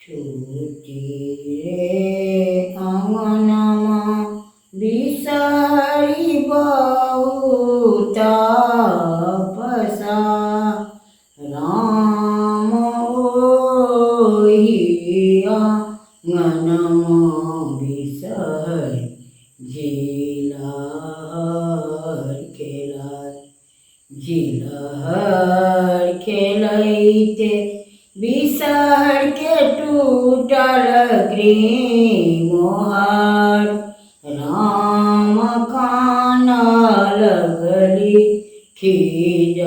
છૂટી રે આંગણામાં બિસાડી બહુ તપસા રામ ઓહિયા આંગણામાં બિસાડી ઝીલહર ખેલાય ઝીલહર ખેલાઈ તે बिसहर के टूटल ग्रीमोहर राम कान लगली खीज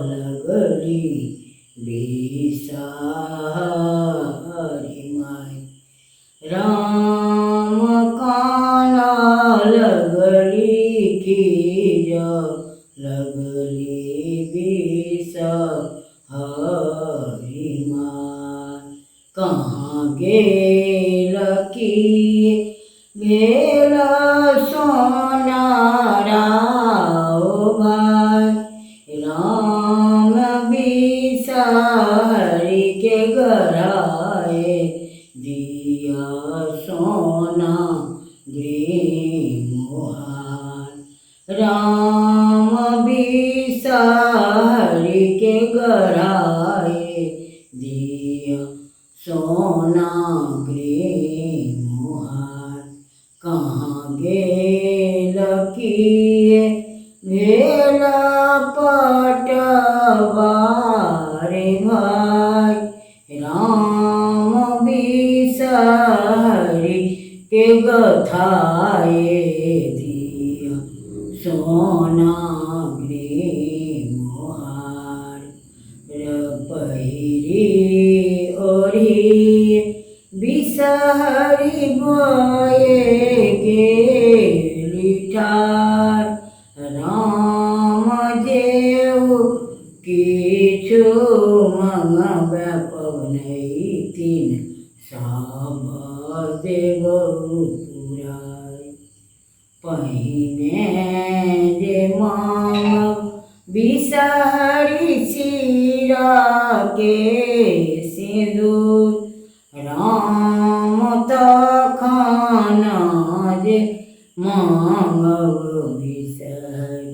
लगली बिसहरी माय राम कान लगली खीज लगली बिसहरी कहाँ गेल की गेल सोनाराओ भाई राम बिसहरी के गराए दिया सोना ग्रीमोहर राम बिसहरी के गराए दिया सोना ग्रीमोहर कहाँ गेल किए गेल पटवारे भाई राम बिसहरी के गथाए दिया सोना ग्रीमोहर पहिरी ओढ़ी बिसहरी बोए गेली ठार राम देव किछु मंगब पवनई तीन सब देव पुराय पहिने जे मांग बिसहरी सिरा के सिंदूर राम तखन जे मांगब बिसहरी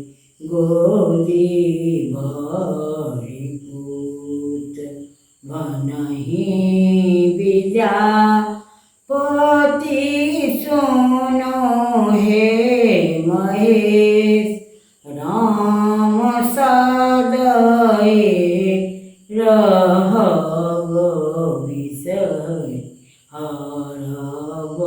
गोदी भरी पूत भनहि विद्यापति सुनो हे महेश राम सदये रहब बिसहरी हरब